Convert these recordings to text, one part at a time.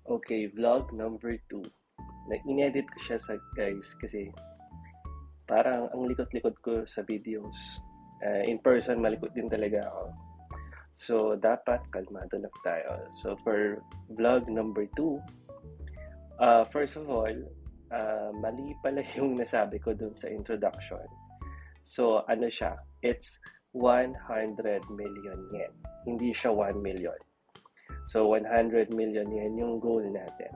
Okay, vlog number 2. Na-inedit ko siya sa guys kasi parang ang likot-likot ko sa videos. In person, malikot din talaga ako. So, dapat kalmado lang tayo. So, for vlog number 2, first of all, mali pala yung nasabi ko dun sa introduction. So, ano siya? It's 100 million yen. Hindi siya 1 million. So, 100 million yen yung goal natin.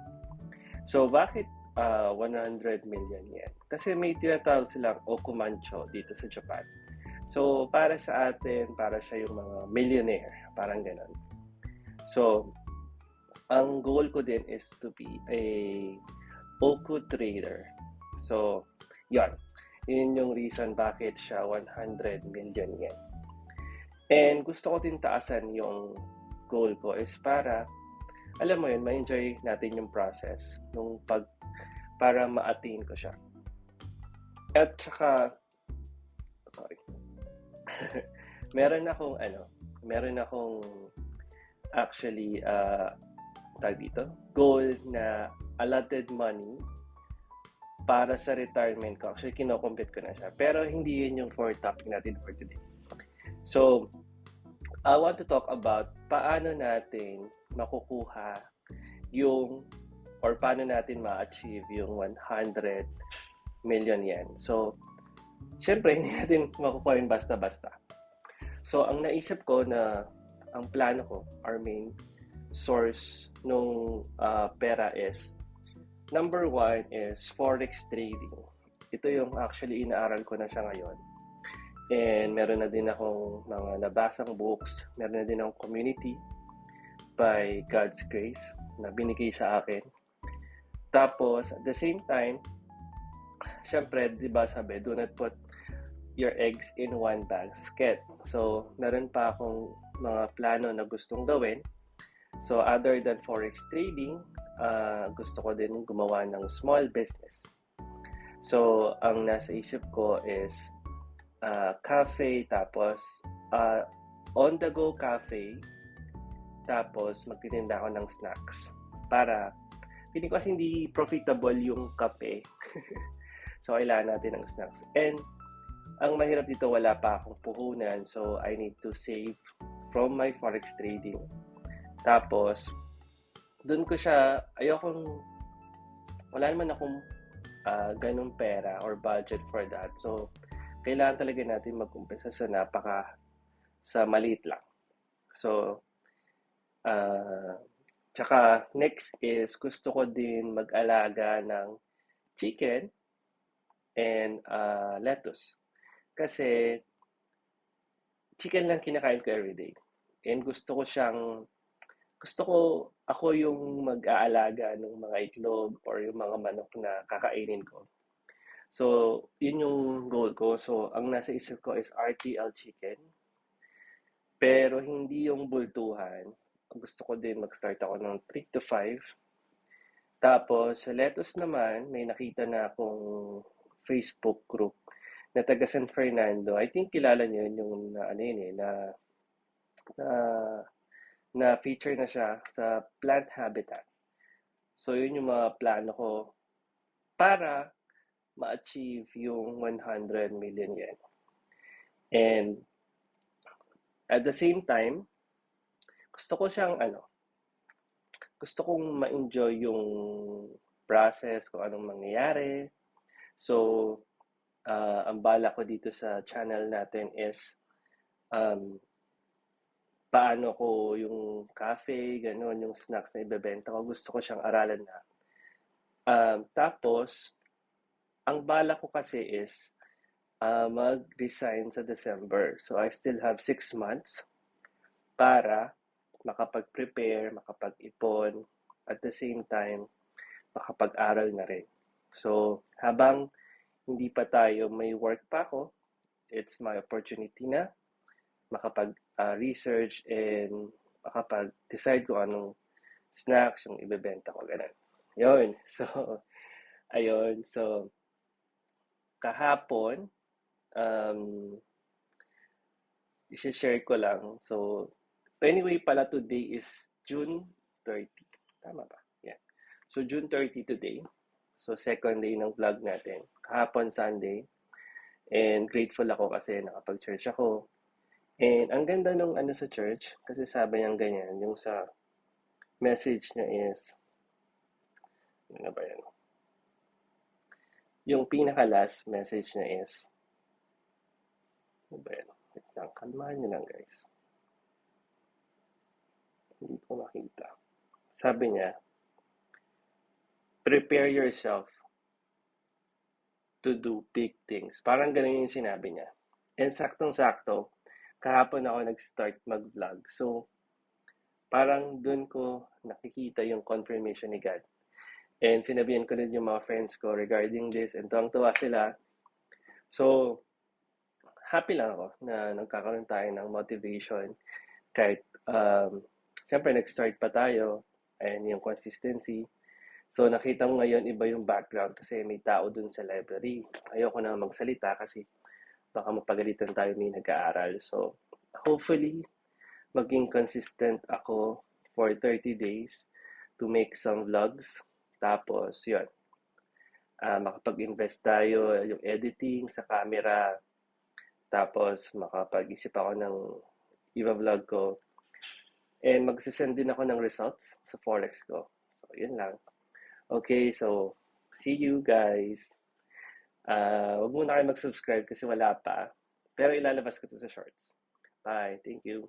So, bakit 100 million yen? Kasi may tinatawag silang okumancho dito sa Japan. So, para sa atin, para siya yung mga millionaire. Parang ganon. So, ang goal ko din is to be a oku trader. So, yon. Yun yung reason bakit siya 100 million yen. And gusto ko din taasan yung goal ko is para, alam mo yun, ma-enjoy natin yung process para ma-attain ko siya. At saka, sorry, meron akong actually, tag dito, goal na allotted money para sa retirement ko. Actually, kinocompute ko na siya. Pero hindi yun yung for topic natin for today. So, I want to talk about paano natin makukuha yung or paano natin ma-achieve yung 100 million yen. So, syempre, hindi natin makukuha yun basta-basta. So, ang naisip ko na ang plano ko, our main source nung pera is, number 1 is forex trading. Ito yung actually inaaral ko na siya ngayon. And meron na din akong mga nabasang books, meron na din akong community by God's grace na binigay sa akin. Tapos, at the same time, syempre, di ba sabi, do not put your eggs in one basket. So, meron pa akong mga plano na gustong gawin. So, other than forex trading, gusto ko din gumawa ng small business. So, ang nasa isip ko is cafe, tapos on-the-go cafe, tapos magtitinda ako ng snacks. Para, piling ko kasi hindi profitable yung kape. So, kailangan natin ng snacks. And, ang mahirap dito, wala pa akong puhunan. So, I need to save from my forex trading. Tapos, doon ko siya, wala naman akong ganung pera or budget for that. So, kailangan talaga natin mag-umpisa sa maliit lang. So, tsaka next is gusto ko din mag-alaga ng chicken and lettuce. Kasi chicken lang kinakain ko everyday. And ako yung mag-aalaga ng mga itlog or yung mga manok na kakainin ko. So, yun yung goal ko. So, ang nasa isip ko is RTL chicken. Pero hindi yung bultuhan. Gusto ko din mag-start ako ng 3 to 5. Tapos, sa lettuce naman, may nakita na akong Facebook group na taga San Fernando. I think kilala niyo yun yung na, na feature na siya sa plant habitat. So, yun yung mga plano ko para ma-achieve yung 100 million yen. And at the same time, gusto ko gusto kong ma-enjoy yung process kung anong mangyayari. So, ang bala ko dito sa channel natin is paano ko yung cafe, gano'n, yung snacks na ibebenta ko. Gusto ko siyang aralan na. Tapos, ang bala ko kasi is mag-resign sa December. So, I still have 6 months para makapag-prepare, makapag-ipon, at the same time, makapag-aral na rin. So, habang hindi pa tayo may work pa ako, it's my opportunity na makapag-research and makapag-decide kung anong snacks yung ibebenta ko, ganun. Yun. So, ayun. So, kahapon, isi-share ko lang. So, anyway pala, today is June 30. Tama ba? Yeah. So, June 30 today. So, second day ng vlog natin. Kahapon, Sunday. And grateful ako kasi nakapag-church ako. And ang ganda nung ano sa church, kasi sabi niyang ganyan, yung sa message niya is, ano ba yan? Yung pinaka-last message niya is, ano ba yan? Wait lang, kalmahan niyo lang guys. Hindi ko makita. Sabi niya, prepare yourself to do big things. Parang ganun yung sinabi niya. And saktong-sakto, kahapon ako nag-start mag-vlog. So, parang dun ko nakikita yung confirmation ni God. And sinabihan ko din yung mga friends ko regarding this and tuwang-tuwa sila. So, happy lang ako na nagkakaroon tayo ng motivation kahit syempre nag-start pa tayo and yung consistency. So, nakita mo ngayon iba yung background kasi may tao dun sa library. Ayoko na magsalita kasi baka mapagalitan tayo may nag-aaral. So, hopefully, maging consistent ako for 30 days to make some vlogs. Tapos, yun, makapag-invest tayo yung editing sa camera. Tapos, makapag-isip ako ng i-vlog ko. And magsisend din ako ng results sa Forex ko. So, yun lang. Okay, so, see you guys. Wag muna kayo mag-subscribe kasi wala pa. Pero ilalabas ko to sa shorts. Bye. Thank you.